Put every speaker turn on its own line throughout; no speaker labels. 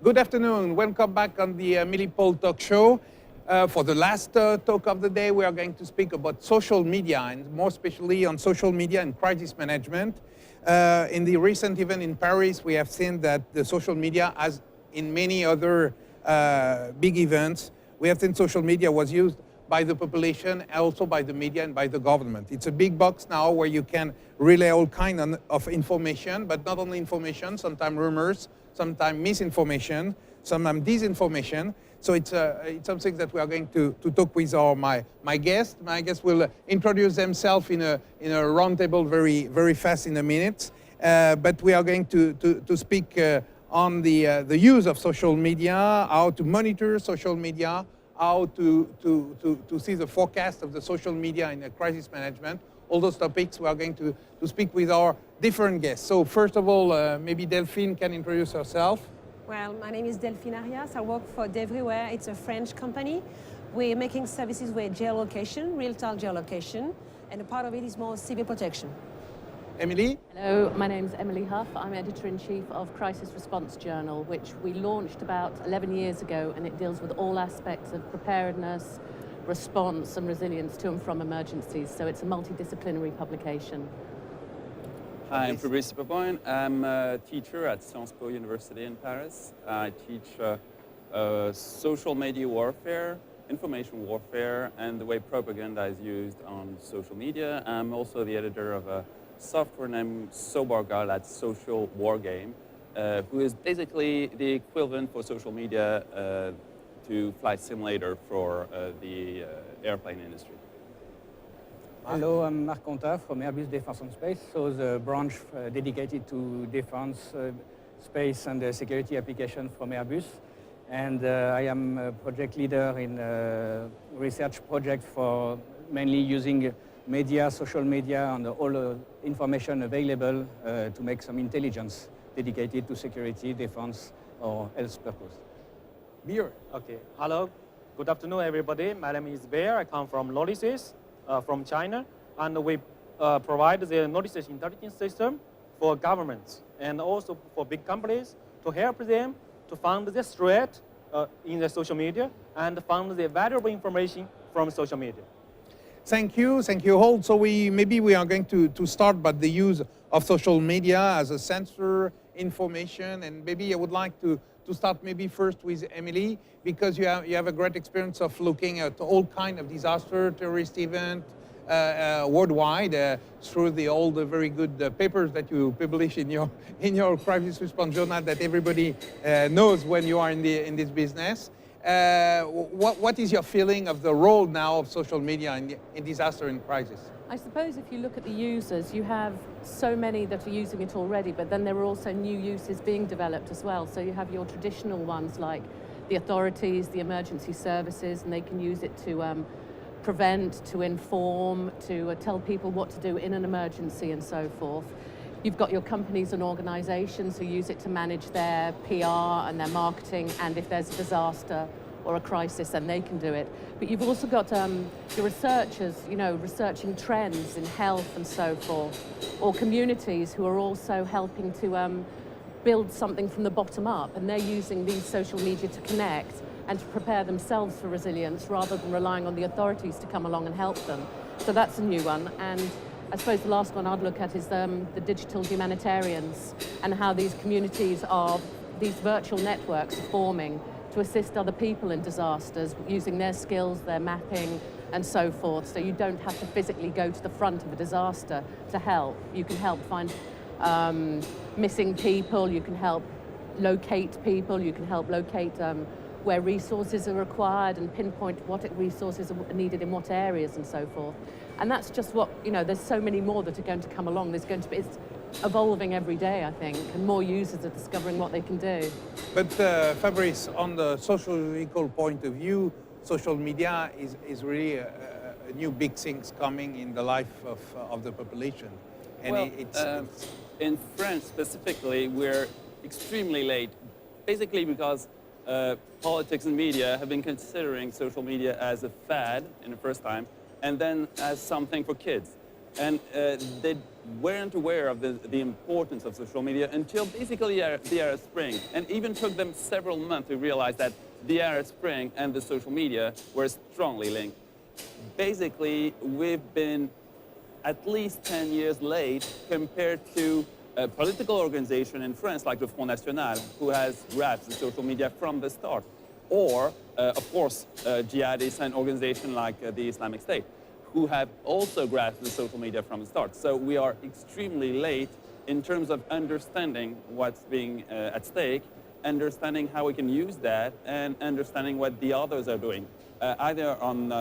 Good afternoon. Welcome back on the Milipol talk show. For the last talk of the day, we are going to speak about social media, and more especially on social media and crisis management. In the recent event in Paris, we have seen that the social media, as in many other big events, we have seen social media was used by the population, and also by the media and by the government. It's a big box now where you can relay all kinds of information, but not only information, sometimes rumors, sometimes misinformation, sometimes disinformation. So it's something that we are going to talk with my guest. My guest will introduce themselves in a roundtable very fast in a minute. But we are going to speak on the use of social media, how to monitor social media, how to see the forecast of the social media in a crisis management. All those topics we are going to speak with our different guests. So first of all, maybe Delphine can introduce herself.
Well, my name is Delphine Arias. I work for d'Everywhere. It's a French company. We're making services with geolocation, real-time geolocation, and a part of it is more civil protection.
Emily?
Hello, my name's Emily Huff. I'm Editor-in-Chief of Crisis Response Journal, which we launched about 11 years ago, and it deals with all aspects of preparedness, response and resilience to and from emergencies. So it's a multidisciplinary publication.
Hi, I'm Fabrice Papoin. I'm a teacher at Sciences Po University in Paris. I teach social media warfare, information warfare, and the way propaganda is used on social media. I'm also the editor of a software named Sobargal, that's Social War Game, who is basically the equivalent for social media to Flight Simulator for the airplane industry.
Hello, I'm Marc Contat from Airbus Defense and Space, so the branch dedicated to defense, space and security application from Airbus. And I am a project leader in a research project for mainly using media, social media, and all information available to make some intelligence dedicated to security, defense, or health purpose.
Beer.
Okay. Hello. Good afternoon, everybody. My name is Bear. I come from Notices from China, and we provide the notices intelligence system for governments and also for big companies to help them to find the threat in the social media and find the valuable information from social media.
Thank you, Haut. So maybe we are going to start by the use of social media as a sensor information, and maybe I would like to start maybe first with Emily, because you have a great experience of looking at all kinds of disaster, terrorist event worldwide through all the very good papers that you publish in your crisis response journal that everybody knows when you are in this business. What is your feeling of the role now of social media in disaster and crisis?
I suppose if you look at the users, you have so many that are using it already, but then there are also new uses being developed as well. So you have your traditional ones like the authorities, the emergency services, and they can use it to prevent, to inform, to tell people what to do in an emergency and so forth. You've got your companies and organizations who use it to manage their PR and their marketing, and if there's a disaster or a crisis, then they can do it. But you've also got your researchers, researching trends in health and so forth, or communities who are also helping to build something from the bottom up, and they're using these social media to connect and to prepare themselves for resilience rather than relying on the authorities to come along and help them. So that's a new one. And I suppose the last one I'd look at is the digital humanitarians and how these communities these virtual networks are forming to assist other people in disasters using their skills, their mapping and so forth. So you don't have to physically go to the front of a disaster to help. You can help find missing people, you can help locate people, you can help locate where resources are required and pinpoint what resources are needed in what areas and so forth. And that's just what, there's so many more that are going to come along. It's evolving every day, I think, and more users are discovering what they can do.
But Fabrice, on the sociological point of view, social media is really a new big things coming in the life of the population. And
well, in France specifically, we're extremely late, basically because politics and media have been considering social media as a fad in the first time, and then as something for kids. And they weren't aware of the importance of social media until basically the Arab Spring. And even took them several months to realize that the Arab Spring and the social media were strongly linked. Basically, we've been at least 10 years late compared to a political organization in France like the Front National, who has grasped the social media from the start. Or, of course, jihadists and organizations like the Islamic State, who have also grasped the social media from the start. So we are extremely late in terms of understanding what's being at stake, understanding how we can use that, and understanding what the others are doing, either on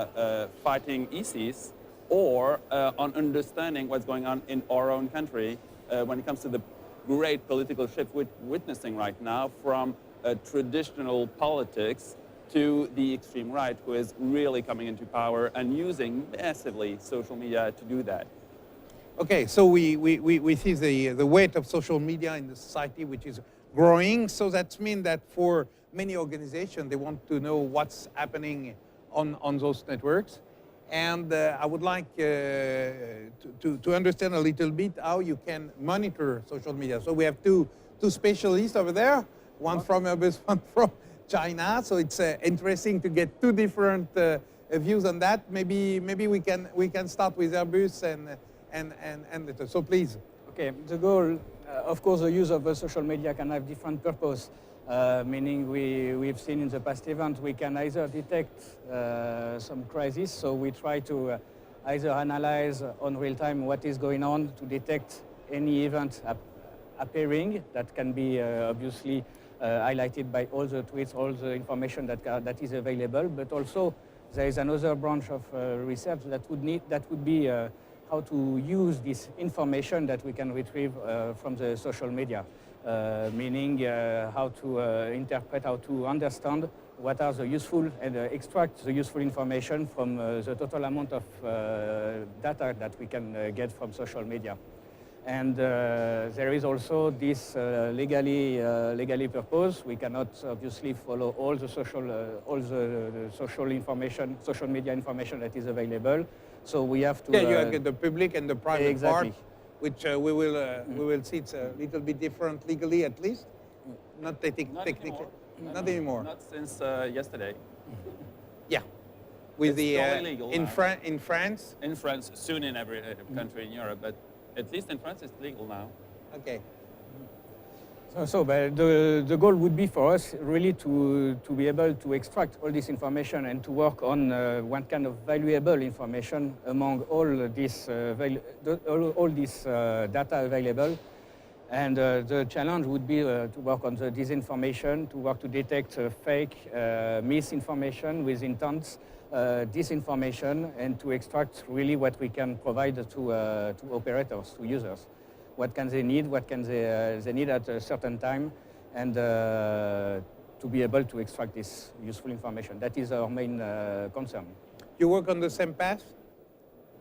fighting ISIS or on understanding what's going on in our own country when it comes to the great political shift we're witnessing right now from traditional politics to the extreme right, who is really coming into power and using massively social media to do that.
Okay, so we see the weight of social media in the society, which is growing. So that means that for many organizations, they want to know what's happening on those networks. And I would like to understand a little bit how you can monitor social media. So we have two specialists over there, one from Airbus, one from China. So it's interesting to get two different views on that. Maybe we can start with Airbus and so please.
Okay, the goal, of course, the use of social media can have different purpose. Meaning we've seen in the past event, we can either detect some crisis, so we try to either analyze on real time what is going on to detect any event appearing that can be obviously highlighted by all the tweets, all the information that is available, but also there is another branch of research that would be how to use this information that we can retrieve from the social media. Meaning how to interpret, how to understand what are the useful and extract the useful information from the total amount of data that we can get from social media. And there is also this legally purpose. We cannot obviously follow all the social information, social media information that is available. So we have to.
Yeah, you have the public and the private
exactly.
part, which we will see. It's a little bit different legally, at least. Not technically. Not anymore.
Not since yesterday.
Yeah. With
It's
the
totally legal
in
now.
In France.
In France, soon in every country in Europe, but at least in France it's legal now.
Okay.
But the goal would be for us really to be able to extract all this information and to work on one kind of valuable information among all this data available. And the challenge would be to work on the disinformation, to work to detect fake, misinformation with intents, disinformation, and to extract really what we can provide to operators, to users. What can they need, what can they need at a certain time, and to be able to extract this useful information. That is our main concern.
You work on the same path?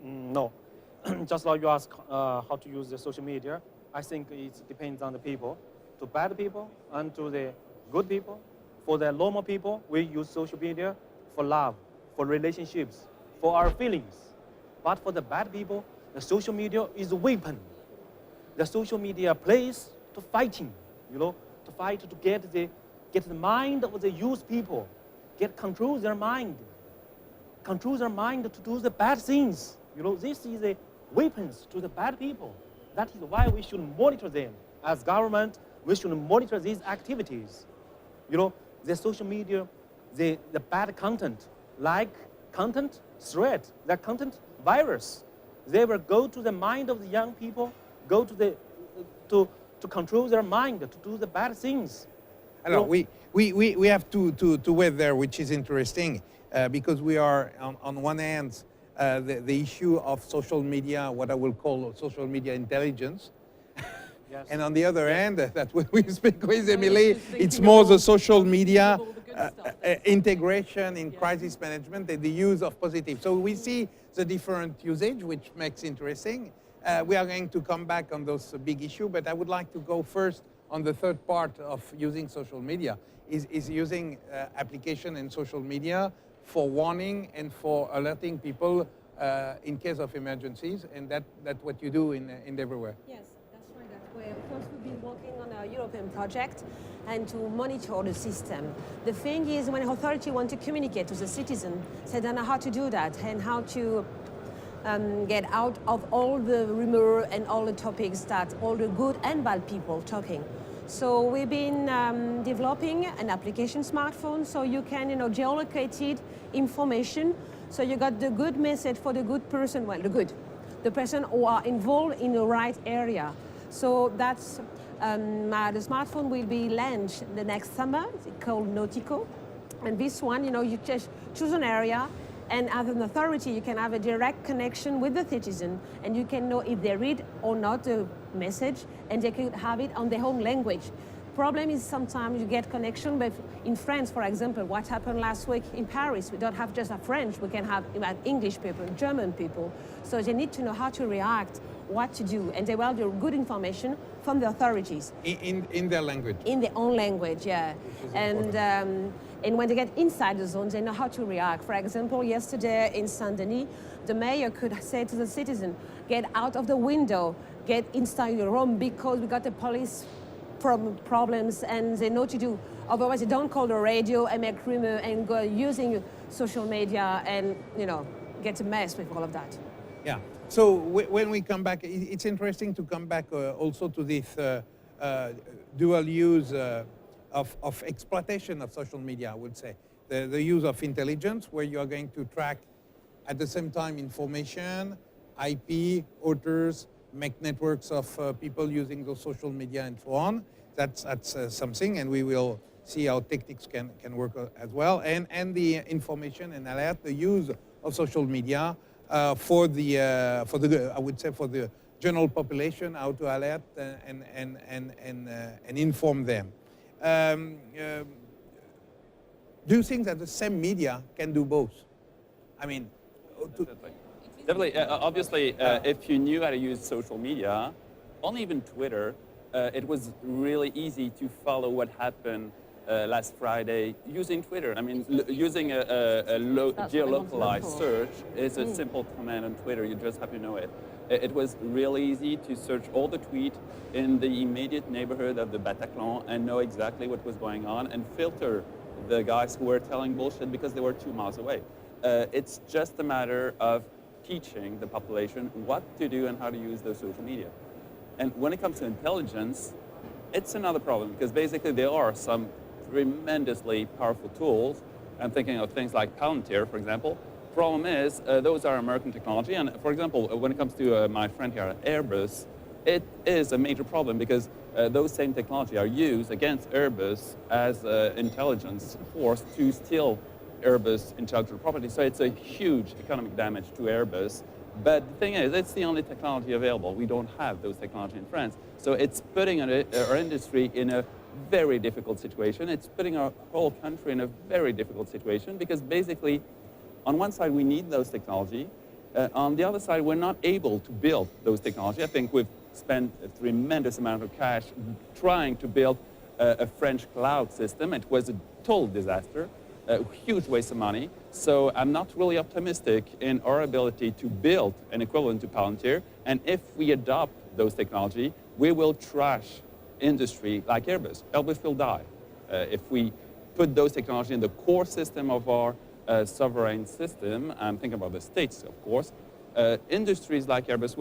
No. Just like you ask how to use the social media, I think it depends on the people. To bad people and to the good people. For the normal people, we use social media for love, for relationships, for our feelings. But for the bad people, the social media is a weapon. The social media plays to fighting, to fight to get the mind of the youth people, control their mind to do the bad things. This is the weapons to the bad people. That is why we should monitor them. As government, we should monitor these activities. The social media, the bad content, like content threat, the content virus, they will go to the mind of the young people, go to control their mind, to do the bad things.
Alors, we have to wait there, which is interesting, because we are, on one hand, the issue of social media, what I will call social media intelligence.
Yes.
And on the other hand, that when we speak with Emily, it's more the social media integration in crisis management and the use of positive. So we see the different usage, which makes interesting. We are going to come back on those big issues, but I would like to go first on the third part of using social media, is using application and social media for warning and for alerting people in case of emergencies, and that's what you do in everywhere.
Yes, that's right. That way. Of course, we've been working on a European project and to monitor the system. The thing is, when authority want to communicate to the citizen, they don't know how to do that and how to get out of all the rumor and all the topics that all the good and bad people talking. So we've been developing an application smartphone so you can, geolocated information. So you got the good message for the good person, well, the person who are involved in the right area. So that's, the smartphone will be launched the next summer. It's called Nautico. And this one, you just choose an area, and as an authority, you can have a direct connection with the citizen, and you can know if they read or not the message, and they could have it on their own language. Problem is sometimes you get connection, but in France, for example, what happened last week in Paris, we don't have just a French, we can have English people, German people. So they need to know how to react, what to do, and they will do good information from the authorities.
In their language?
In their own language, yeah. And when they get inside the zone, they know how to react. For example, yesterday in Saint-Denis, the mayor could say to the citizen, get out of the window, get inside your room because we got the police problems and they know what to do. Otherwise, they don't call the radio and make rumor and go using social media and, get a mess with all of that.
Yeah. So when we come back, it's interesting to come back also to this dual use of exploitation of social media, I would say. The use of intelligence, where you are going to track at the same time information, IP, authors, make networks of people using those social media and so on. That's something, and we will see how techniques can work as well. And the information and alert, the use of social media for the I would say for the general population, how to alert and inform them. Do you think that the same media can do both? I mean,
Definitely. Obviously, if you knew how to use social media, only even Twitter, it was really easy to follow what happened last Friday using Twitter. I mean, using a geolocalized search is a simple command on Twitter. You just have to know it. It was really easy to search all the tweets in the immediate neighborhood of the Bataclan and know exactly what was going on and filter the guys who were telling bullshit because they were 2 miles away. It's just a matter of teaching the population what to do and how to use those social media. And when it comes to intelligence, it's another problem because basically there are some tremendously powerful tools. I'm thinking of things like Palantir, for example. Problem is, those are American technology. And for example, when it comes to my friend here at Airbus, it is a major problem because those same technology are used against Airbus as intelligence force to steal Airbus intellectual property. So it's a huge economic damage to Airbus. But the thing is, it's the only technology available. We don't have those technology in France. So it's putting our industry in a very difficult situation. It's putting our whole country in a very difficult situation because basically, on one side, we need those technology. On the other side, we're not able to build those technology. I think we've spent a tremendous amount of cash trying to build a French cloud system. It was a total disaster. A huge waste of money. So I'm not really optimistic in our ability to build an equivalent to Palantir. And if we adopt those technology, we will trash industry like Airbus. Airbus will die. If we put those technology in the core system of our sovereign system, I'm thinking about the states, of course, industries like Airbus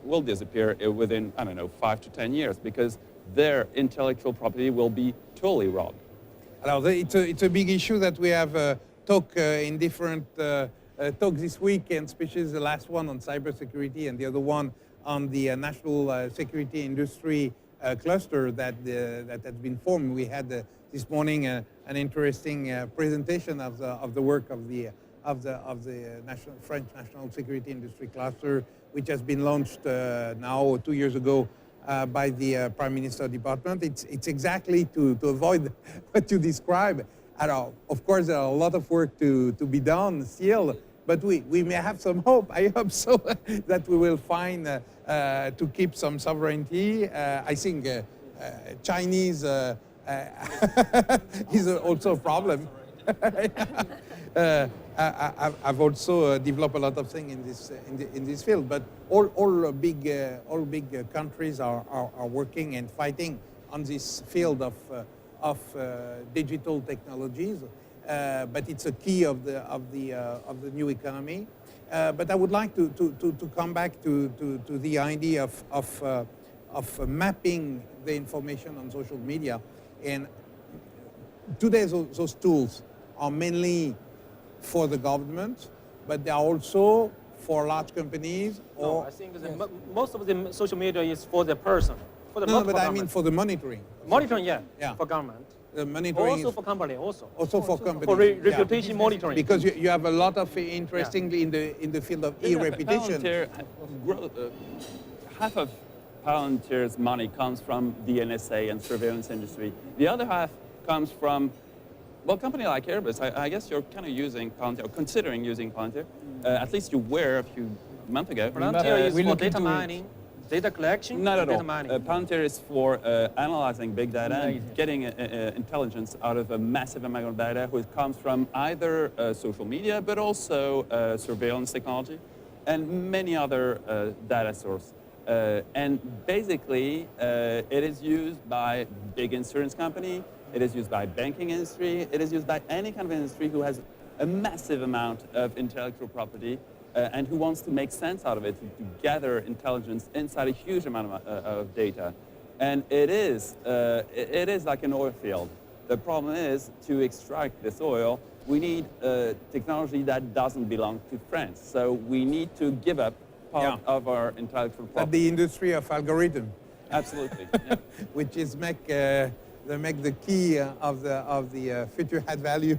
will disappear within, 5 to 10 years because their intellectual property will be totally robbed.
It's a big issue that we have talked in different talks this week, and especially the last one on cybersecurity and the other one on the national security industry cluster that has been formed. We had this morning an interesting presentation of the work of the French national security industry cluster, which has been launched now 2 years ago. By the Prime Minister Department. It's exactly to avoid what you describe. Of course, there are a lot of work to be done still, but we may have some hope. I hope so that we will find to keep some sovereignty. I think Chinese is also a problem. I've also developed a lot of things in this field. But all big countries are working and fighting on this field of digital technologies. But it's a key of the new economy. But I would like to come back to the idea of mapping the information on social media. And today those tools are mainly for the government, but they are also for large companies.
No, I think most of the social media is for the person. For the
No, but I
government.
mean for the monitoring.
Monitoring, yeah,
Yeah.
for government.
The monitoring
Also
is
for company, also.
also for companies.
For
yeah.
reputation monitoring.
Because you have a lot of interestingly in the field of e-reputation.
Half of Palantir's money comes from the NSA and surveillance industry. The other half comes from, well, a company like Airbus. I guess you're kind of using Palantir, or considering using Palantir. At least you were a few months ago.
Palantir is
we
for
look
data
into it.
mining, data collection,
Not at
data
all.
mining.
Palantir is for analyzing big data and getting intelligence out of a massive amount of data, which comes from either social media, but also surveillance technology, and many other data sources. And basically, it is used by big insurance company, it is used by banking industry, it is used by any kind of industry who has a massive amount of intellectual property and who wants to make sense out of it, to gather intelligence inside a huge amount of data. And it is like an oil field. The problem is, to extract this oil, we need technology that doesn't belong to France. So we need to give up part of our intellectual property.
The industry of algorithm,
Absolutely. Yeah.
which is make the key of the future add value.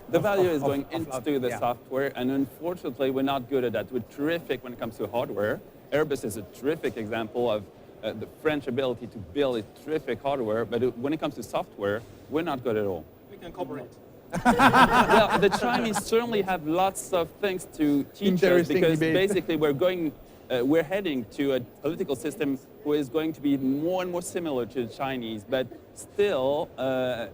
The value is going
of
into the
yeah.
software, and unfortunately, we're not good at that. We're terrific when it comes to hardware. Airbus is a terrific example of the French ability to build a terrific hardware, but when it comes to software, we're not good at all.
We can cooperate.
Well, the Chinese certainly have lots of things to teach us,
Interesting
because
debate.
basically we're heading to a political system who is going to be more and more similar to the Chinese, but still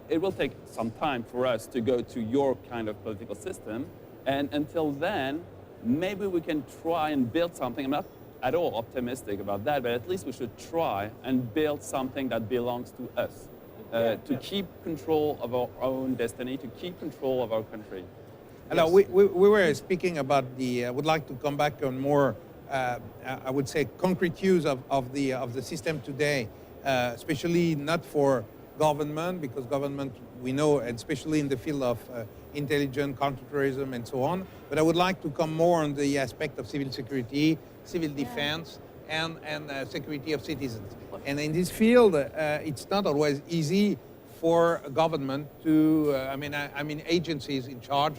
it will take some time for us to go to your kind of political system. And until then, maybe we can try and build something. I'm not at all optimistic about that, but at least we should try and build something that belongs to us. To keep control of our own destiny, to keep control of our country.
Hello, we were speaking about the. I would like to come back on more. I would say concrete use of the system today, especially not for government, because government we know, and especially in the field of intelligence, counterterrorism, and so on. But I would like to come more on the aspect of civil security, civil defense, and security of citizens. And in this field, it's not always easy for government to, I mean agencies in charge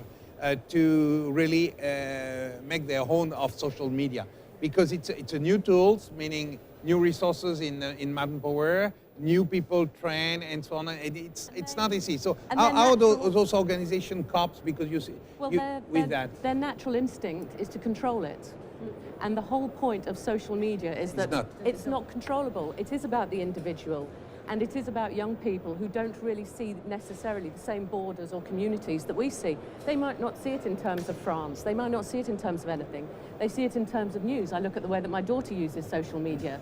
to really make their own of social media, because it's a new tools, meaning new resources in manpower, new people trained, and so on. And it's not easy. So how do those organizations cope? Because you see, with that.
Their natural instinct is to control it. And the whole point of social media is that it's not controllable. It is about the individual, and it is about young people who don't really see necessarily the same borders or communities that we see. They might not see it in terms of France. They might not see it in terms of anything. They see it in terms of news. I look at the way that my daughter uses social media.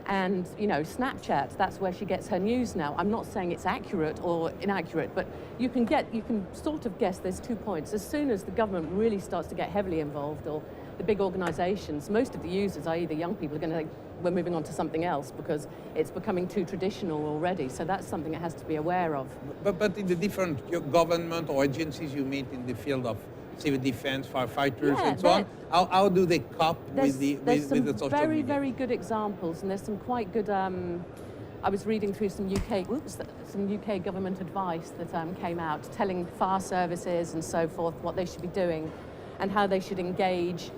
And, you know, Snapchat, that's where she gets her news now. I'm not saying it's accurate or inaccurate, but you can sort of guess there's 2 points. As soon as the government really starts to get heavily involved, or the big organizations, most of the users, i.e. the young people, are going to think, we're moving on to something else because it's becoming too traditional already. So that's something it has to be aware of.
But in the different government or agencies you meet in the field of civil defense, firefighters, and so on, how do they cope with the social media?
Very good examples, and there's some quite good. I was reading through some UK government advice that came out, telling fire services and so forth what they should be doing, and how they should engage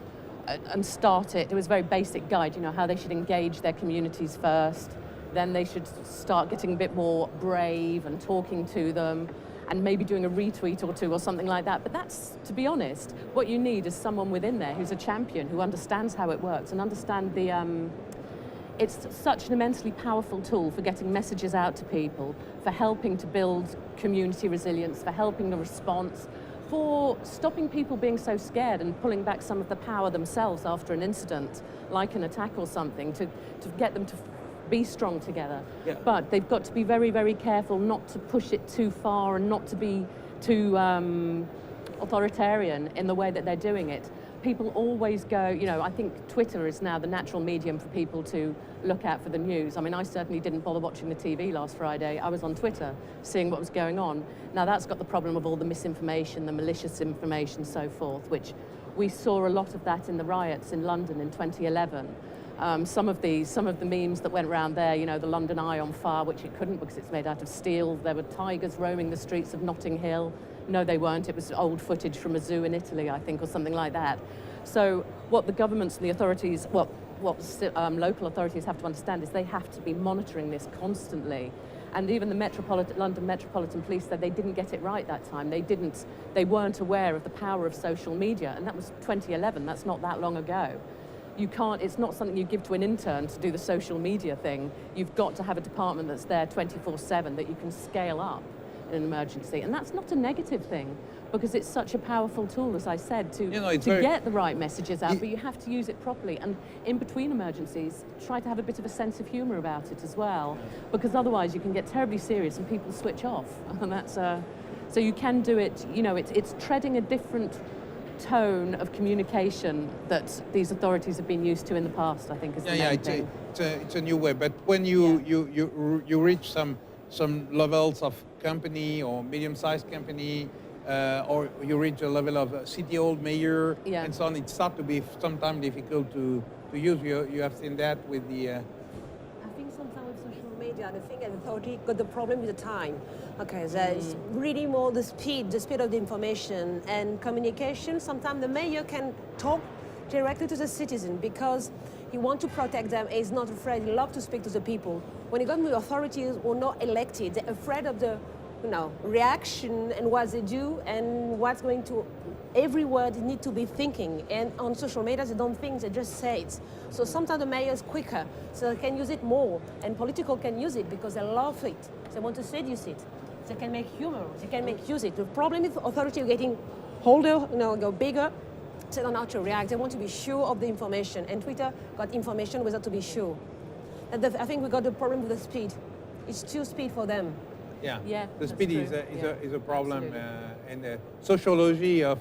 and start it. It was a very basic guide, you know, how they should engage their communities first. Then they should start getting a bit more brave and talking to them, and maybe doing a retweet or two or something like that. But that's, to be honest, what you need is someone within there who's a champion, who understands how it works and understand the, it's such an immensely powerful tool for getting messages out to people, for helping to build community resilience, for helping the response, for stopping people being so scared and pulling back some of the power themselves after an incident, like an attack or something, to get them to be strong together.
Yeah.
But they've got to be very, very careful not to push it too far and not to be too authoritarian in the way that they're doing it. People always go, you know, I think Twitter is now the natural medium for people to look at for the news. I mean, I certainly didn't bother watching the TV last Friday. I was on Twitter seeing what was going on. Now that's got the problem of all the misinformation, the malicious information, so forth, which we saw a lot of that in the riots in London in 2011. Some of the memes that went around there, you know, the London Eye on fire, which it couldn't because it's made out of steel. There were tigers roaming the streets of Notting Hill. No, they weren't. It was old footage from a zoo in Italy, I think, or something like that. So what the governments and the authorities, what local authorities have to understand is they have to be monitoring this constantly. And even the London Metropolitan Police said they didn't get it right that time. They weren't aware of the power of social media, and that was 2011. That's not that long ago. You can't, it's not something you give to an intern to do the social media thing. You've got to have a department that's there 24/7 that you can scale up in an emergency. And that's not a negative thing, because it's such a powerful tool, as I said, to get the right messages out, but you have to use it properly. And in between emergencies, try to have a bit of a sense of humor about it as well, because otherwise you can get terribly serious and people switch off. And that's, so you can do it, you know, it's treading a different tone of communication that these authorities have been used to in the past, I think, is the main thing.
It's a new way. But when you reach some levels of company or medium-sized company, or you reach a level of city hall, mayor, and so on, it starts to be sometimes difficult to use. You have seen that with the...
I think sometimes with social media, the thing that the authority got the problem with the time. Okay, there's really more the speed of the information and communication. Sometimes the mayor can talk directly to the citizen because he wants to protect them. He's not afraid. He loves to speak to the people. When you go to the authorities who are not elected, they're afraid of the reaction and what they do and what's going to, every word need to be thinking. And on social media, they don't think, they just say it. So sometimes the mayor is quicker, so they can use it more. And political can use it because they love it. They want to seduce it. They can make humor, they can make use it. The problem with authority getting older, go bigger, they don't know how to react. They want to be sure of the information. And Twitter got information without to be sure. And I think we got the problem with the speed. It's too speed for them.
Yeah, the speed is a problem, and the sociology of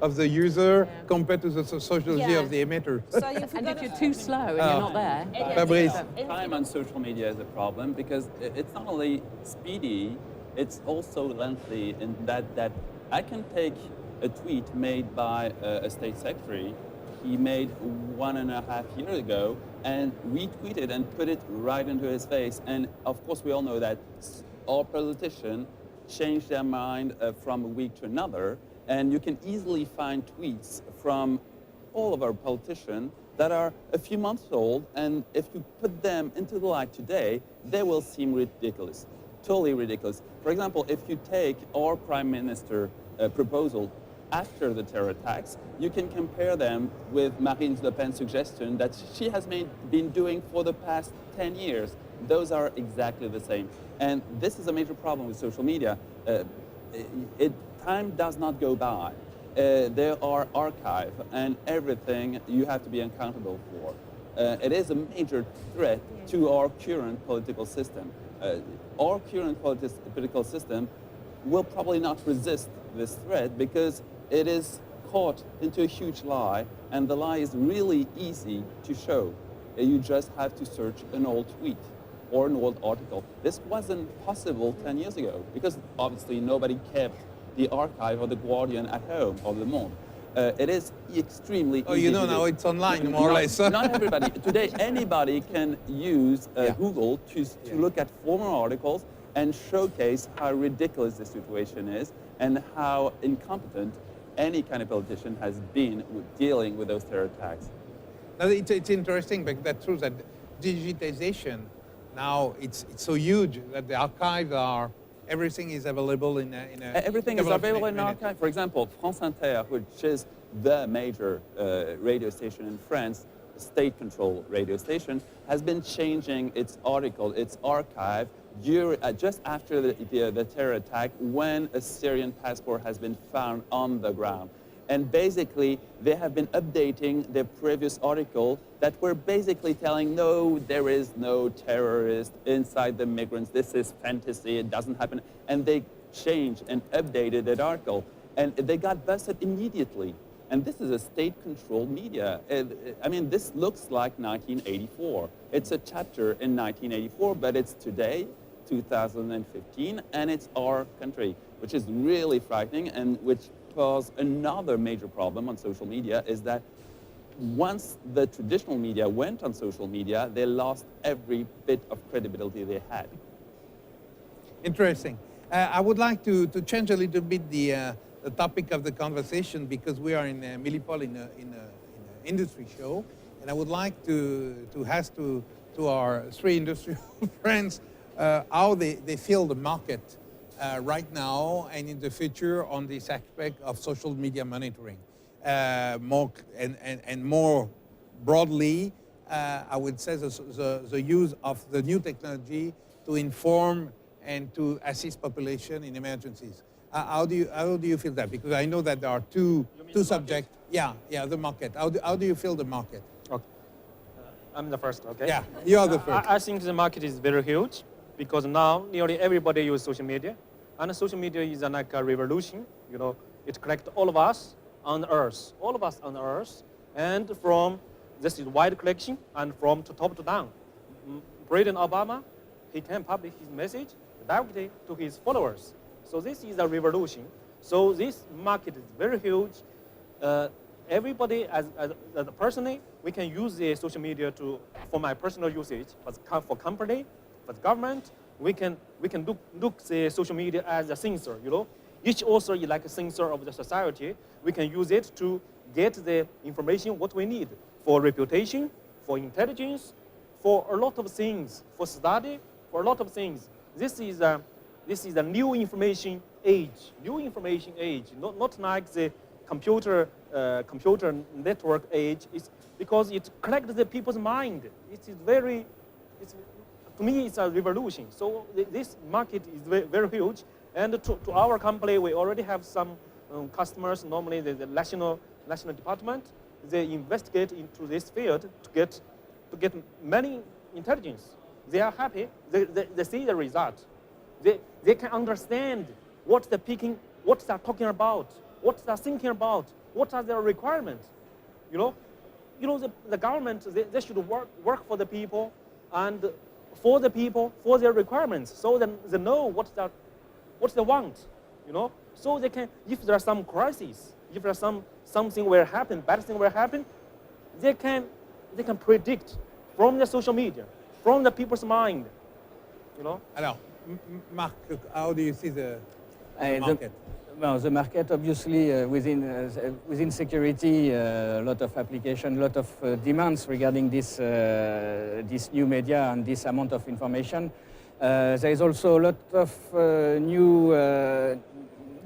of the user compared to the sociology of the emitter.
So
if you're too slow and you're not there,
Fabrice.
Time on social media is a problem because it's not only speedy, it's also lengthy in that I can take a tweet made by a state secretary he made 1.5 years ago and retweet it and put it right into his face. And of course, we all know that all politicians change their mind from a week to another. And you can easily find tweets from all of our politicians that are a few months old. And if you put them into the light today, they will seem ridiculous, totally ridiculous. For example, if you take our Prime Minister proposal after the terror attacks, you can compare them with Marine Le Pen's suggestion that she has been doing for the past 10 years. Those are exactly the same. And this is a major problem with social media. Time does not go by. There are archives and everything you have to be accountable for. It is a major threat to our current political system. Our current political system will probably not resist this threat because it is caught into a huge lie, and the lie is really easy to show. You just have to search an old tweet or an old article. This wasn't possible 10 years ago because obviously nobody kept the archive of The Guardian at home or Le Monde. It is extremely easy to
now
do.
it's online, more or less.
Not everybody. Today, anybody can use Google to look at former articles and showcase how ridiculous the situation is and how incompetent any kind of politician has been with dealing with those terror attacks.
Now, it's interesting, but that's true that digitization now it's so huge that the archives are, everything is available in
everything is available in archive. For example, France Inter, which is the major radio station in France, state-controlled radio station, has been changing its archive just after the terror attack, when a Syrian passport has been found on the ground. And basically, they have been updating their previous article that were basically telling, no, there is no terrorist inside the migrants. This is fantasy. It doesn't happen. And they changed and updated that article. And they got busted immediately. And this is a state-controlled media. I mean, this looks like 1984. It's a chapter in 1984, but it's today, 2015, and it's our country, which is really frightening and which poses another major problem on social media is that once the traditional media went on social media, they lost every bit of credibility they had.
Interesting. I would like to change a little bit the topic of the conversation because we are in Milipol in an industry show, and I would like to ask to our three industrial friends how they feel the market right now and in the future on this aspect of social media monitoring. More broadly, I would say the use of the new technology to inform and to assist population in emergencies. How do you feel that? Because I know that there are two subjects. Yeah, the market. How do you feel the market?
Okay. I'm the first, okay?
Yeah, you are the first.
I think the market is very huge because now nearly everybody uses social media. And social media is like a revolution. You know, it connects all of us on Earth, and from this is wide collection and from top to down. President Obama, he can publish his message directly to his followers. So this is a revolution. So this market is very huge. Everybody, as personally, we can use the social media for my personal usage, but for company, for the government, we can look the social media as a sensor. You know, each author is like a sensor of the society. We can use it to get the information what we need for reputation, for intelligence, for a lot of things, for study, for a lot of things. This is a new information age. Not like the computer network age. It's because it connects the people's mind. To me, it's a revolution. So this market is very huge. And to our company, we already have some customers. Normally, the national department, they investigate into this field to get many intelligence. They are happy. They see the result. They can understand what they're picking, what they're talking about, what they're thinking about, what are their requirements. You know, the government, they should work for the people and for the people, for their requirements, so then they know what they want. You know, so they can, if there are some crises, if there's something will happen, bad thing will happen, they can predict from the social media, from the people's mind. You know.
Alors, Marc, how do you see the market?
The market, obviously, within security, a lot of application, a lot of demands regarding this new media and this amount of information. There is also a lot of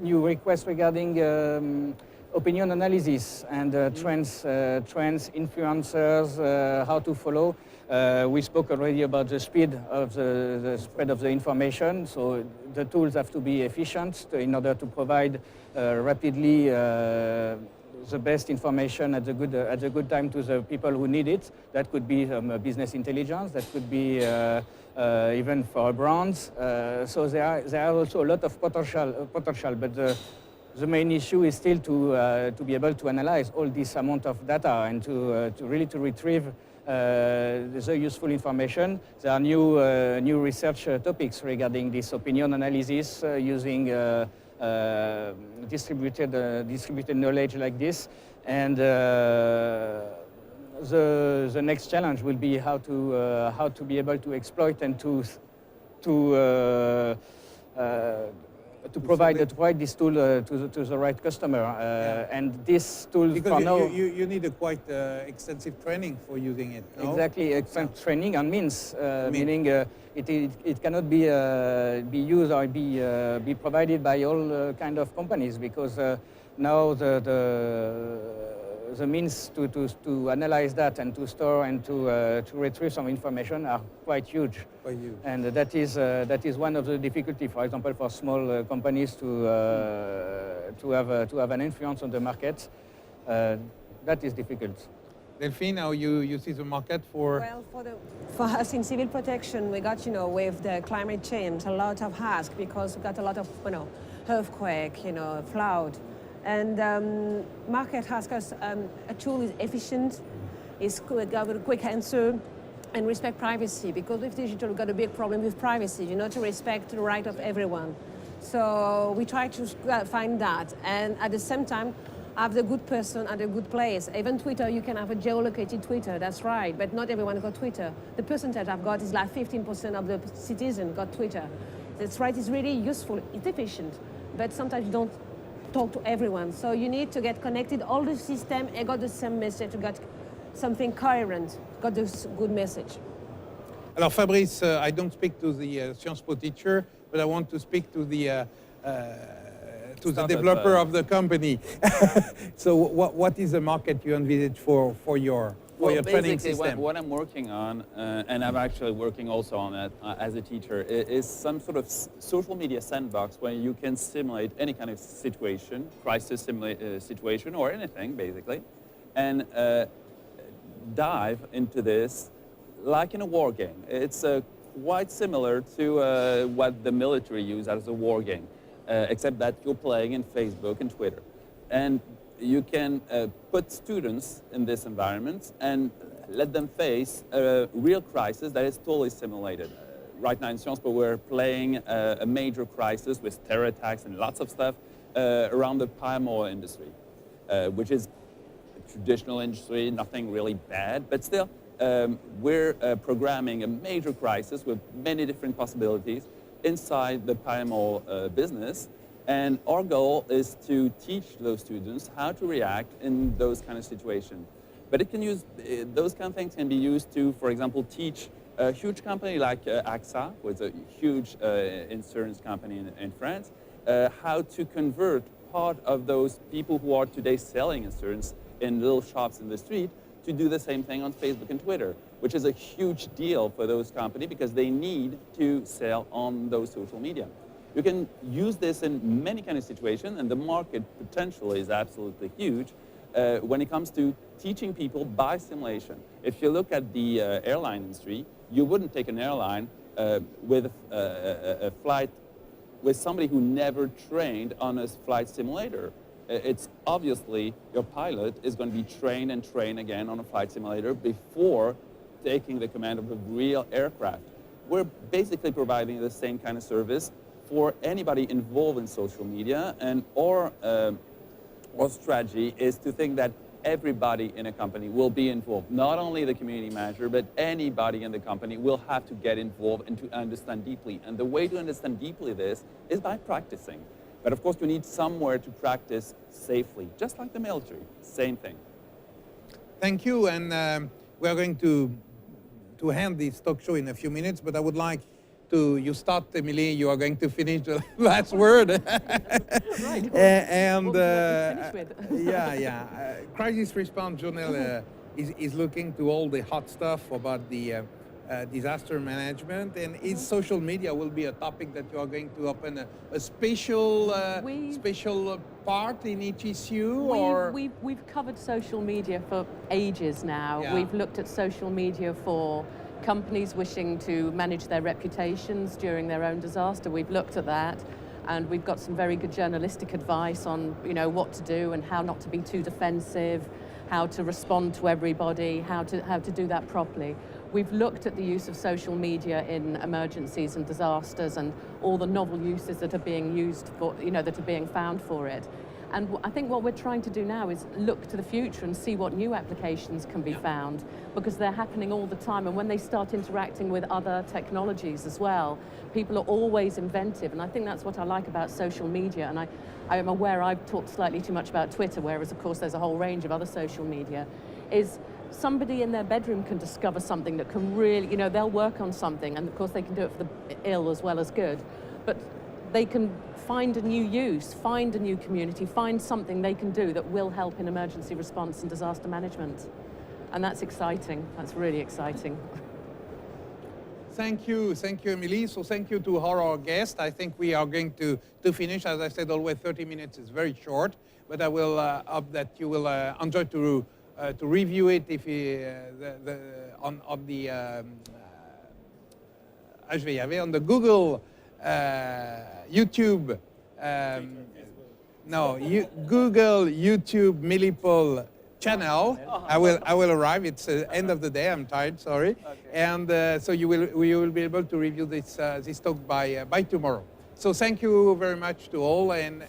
new requests regarding opinion analysis and trends, influencers, how to follow. We spoke already about the speed of the spread of the information, so the tools have to be efficient in order to provide rapidly the best information at the good time to the people who need it. That could be business intelligence, that could be even for brands. So there are also a lot of potential, but the main issue is still to be able to analyze all this amount of data and to really retrieve the useful information. There are new research topics regarding this opinion analysis using distributed knowledge like this, and the next challenge will be how to be able to exploit and to provide this tool to the right customer. And this tool,
because
for now,
you need a quite extensive training for using it. No?
Exactly, extensive training and means, meaning it cannot be used or be provided by all kind of companies, because now the the means to analyze that and to store and to retrieve some information are quite huge.
Quite huge.
And that is one of the difficulties, for example, for small companies to have an influence on the market. That is difficult.
Delphine, how you see the market for?
Well, for us in civil protection, we got, with the climate change, a lot of ask because we got a lot of, earthquake, flood. And market asks us a tool is efficient, is got a quick answer, and respect privacy. Because with digital, we've got a big problem with privacy, to respect the right of everyone. So we try to find that. And at the same time, have the good person at a good place. Even Twitter, you can have a geolocated Twitter, that's right, but not everyone got Twitter. The percentage I've got is like 15% of the citizens got Twitter. That's right, it's really useful, it's efficient, but sometimes you don't talk to everyone. So you need to get connected, all the system, and got the same message, you got something coherent, got this good message.
Alors Fabrice, I don't speak to the Sciences Po teacher, but I want to speak to the developer of the company. So what is the market you envisage for your training system?
What I'm working on, and I'm actually working also on it as a teacher, is some sort of social media sandbox where you can simulate any kind of situation, crisis situation or anything basically, and dive into this like in a war game. It's quite similar to what the military use as a war game. Except that you're playing in Facebook and Twitter. And you can put students in this environment and let them face a real crisis that is totally simulated. Right now in Sciences Po, we're playing a major crisis with terror attacks and lots of stuff around the palm oil industry, which is a traditional industry, nothing really bad, but still we're programming a major crisis with many different possibilities inside the palm oil business, and our goal is to teach those students how to react in those kind of situations. But it can use, those kind of things can be used to, for example, teach a huge company like AXA, which is a huge insurance company in France, how to convert part of those people who are today selling insurance in little shops in the street to do the same thing on Facebook and Twitter, which is a huge deal for those companies because they need to sell on those social media. You can use this in many kind of situations, and the market potential is absolutely huge when it comes to teaching people by simulation. If you look at the airline industry, you wouldn't take an airline with a flight with somebody who never trained on a flight simulator. It's obviously your pilot is going to be trained and trained again on a flight simulator before taking the command of a real aircraft. We're basically providing the same kind of service for anybody involved in social media, and our strategy is to think that everybody in a company will be involved. Not only the community manager, but anybody in the company will have to get involved and to understand deeply. And the way to understand deeply this is by practicing. But of course, you need somewhere to practice safely, just like the military, same thing.
Thank you, and we are going to end this talk show in a few minutes, but I would like to, you start, Emily, you are going to finish the last word.
Right.
And
what would you finish with?
Crisis Response Journal is looking to all the hot stuff about the disaster management, and is social media will be a topic that you are going to open a special part in each issue, or
we've covered social media for ages now.
Yeah.
We've looked at social media for companies wishing to manage their reputations during their own disaster. We've looked at that, and we've got some very good journalistic advice on what to do and how not to be too defensive, how to respond to everybody, how to do that properly. We've looked at the use of social media in emergencies and disasters and all the novel uses that are being used for, that are being found for it. And I think what we're trying to do now is look to the future and see what new applications can be found, because they're happening all the time. And when they start interacting with other technologies as well, people are always inventive. And I think that's what I like about social media. And I am aware I've talked slightly too much about Twitter, whereas of course there's a whole range of other social media, is somebody in their bedroom can discover something that can really, they'll work on something, and of course they can do it for the ill as well as good. But they can find a new use, find a new community, find something they can do that will help in emergency response and disaster management. And that's exciting. That's really exciting.
Thank you, Emily. So thank you to our guest. I think we are going to finish. As I said, always 30 minutes is very short, but I will hope that you will enjoy to review it if on the on the Google, YouTube, Google, YouTube, Milipol channel. I will arrive. It's the end of the day. I'm tired. Sorry. Okay. And so you will be able to review this talk by tomorrow. So thank you very much to all, and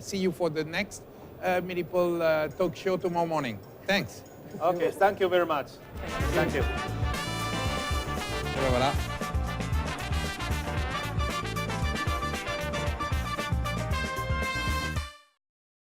see you for the next Milipol talk show tomorrow morning. Thanks.
Okay. Thank you very much. Thank you.
Voilà.